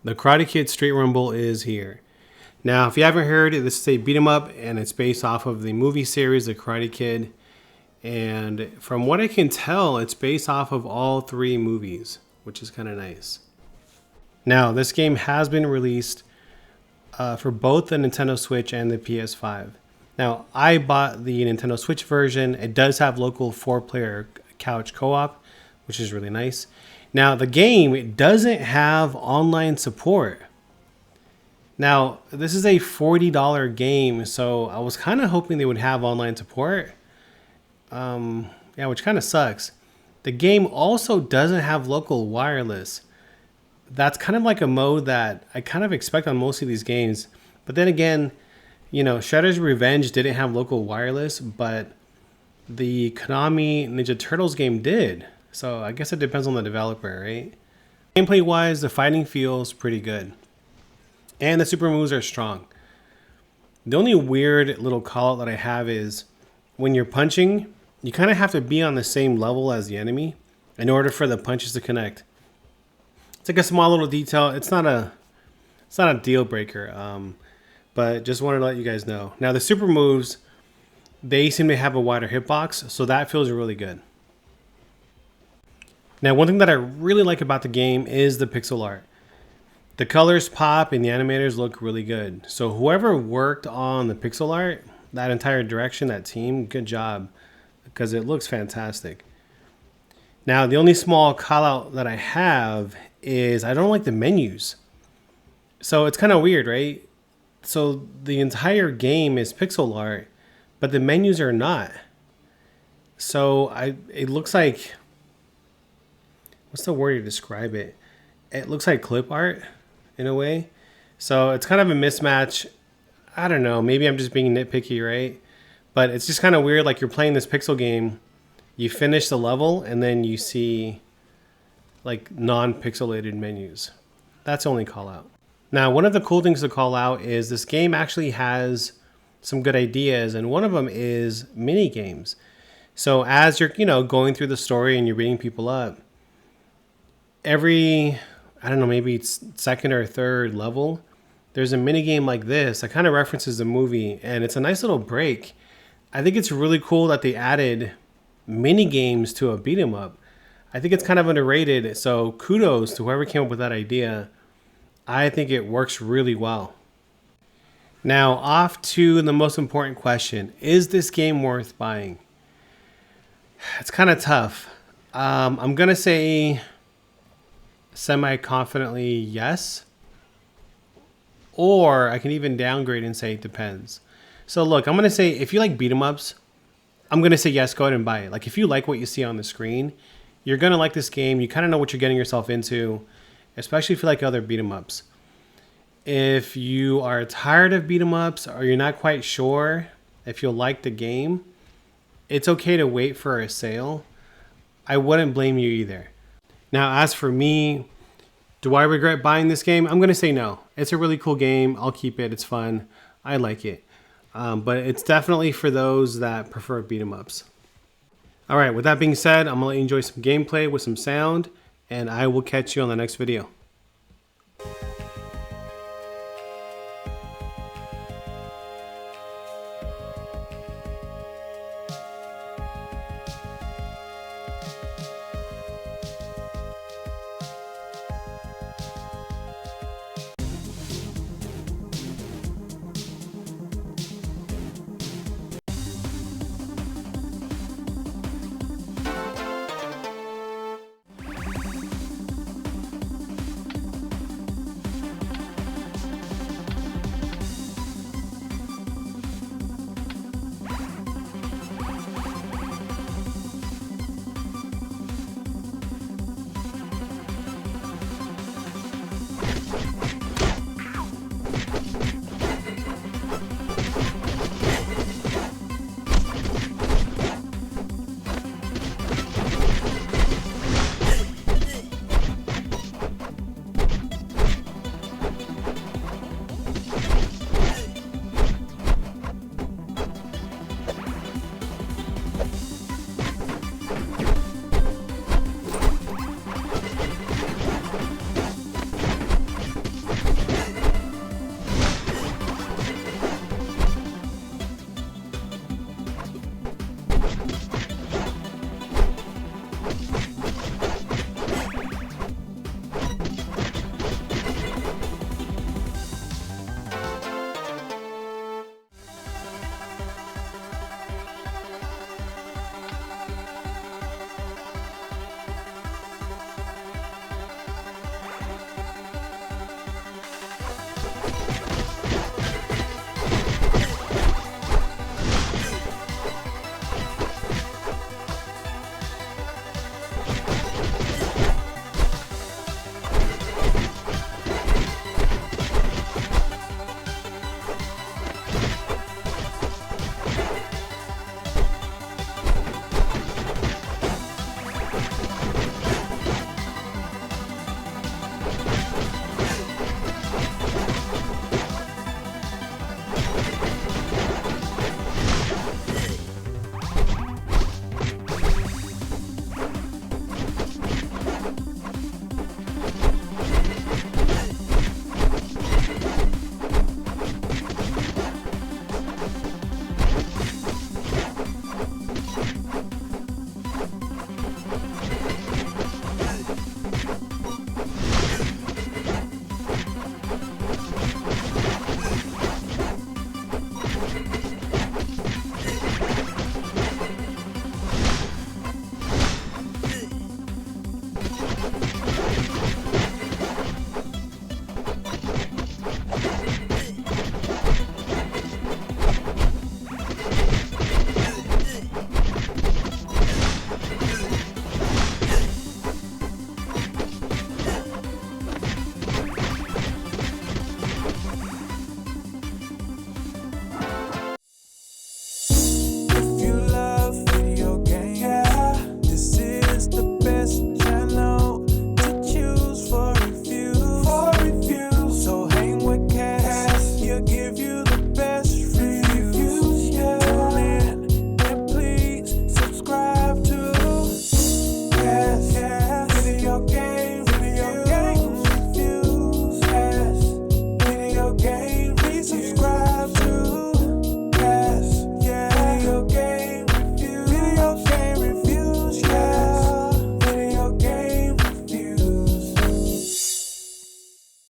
The Karate Kid Street Rumble is here. Now, if you haven't heard, this is a beat 'em up, and it's based off of the movie series The Karate Kid. And from what I can tell, it's based off of all three movies, which is kind of nice. Now, this game has been released for both the Nintendo Switch and the PS5. Now, I bought the Nintendo Switch version. It does have local 4-player couch co-op, which is really nice. Now, the game, it doesn't have online support. Now, this is a $40 game, so I was kind of hoping they would have online support. Yeah, which kind of sucks. The game also doesn't have local wireless. That's kind of like a mode that I kind of expect on most of these games. But then again, you know, Shredder's Revenge didn't have local wireless, but the Konami Ninja Turtles game did. So I guess it depends on the developer, right? Gameplay wise, the fighting feels pretty good. And the super moves are strong. The only weird little call out that I have is when you're punching, you kind of have to be on the same level as the enemy in order for the punches to connect. It's like a small little detail. It's not a deal breaker, but just wanted to let you guys know. Now the super moves, they seem to have a wider hitbox, so that feels really good. Now, one thing that I really like about the game is the pixel art. The colors pop and the animators look really good. So whoever worked on the pixel art, that entire direction, that team, good job, because it looks fantastic. Now, the only small call out that I have is I don't like the menus. So it's kind of weird, right? So the entire game is pixel art, but the menus are not. So it looks like, what's the word to describe it? It looks like clip art in a way. So it's kind of a mismatch. I don't know. Maybe I'm just being nitpicky, right? But it's just kind of weird. Like you're playing this pixel game, you finish the level, and then you see like non-pixelated menus. That's the only call out. Now, one of the cool things to call out is this game actually has some good ideas, and one of them is mini games. So as you're, going through the story and you're beating people up, every, I don't know, maybe it's second or third level, there's a mini game like this that kind of references the movie, and it's a nice little break. I think it's really cool that they added mini games to a beat 'em up. I think it's kind of underrated, so kudos to whoever came up with that idea. I think it works really well. Now, off to the most important question. Is this game worth buying? It's kind of tough. I'm going to say semi-confidently yes. Or I can even downgrade and say it depends. So look, I'm going to say if you like beat 'em ups, I'm going to say yes, go ahead and buy it. Like if you like what you see on the screen, you're going to like this game. You kind of know what you're getting yourself into, especially if you like other beat 'em ups. If you are tired of beat 'em ups or you're not quite sure if you'll like the game, it's okay to wait for a sale. I wouldn't blame you either. Now, as for me, do I regret buying this game? I'm going to say no. It's a really cool game. I'll keep it. It's fun. I like it. But it's definitely for those that prefer beat 'em ups. All right, with that being said, I'm going to let you enjoy some gameplay with some sound, and I will catch you on the next video.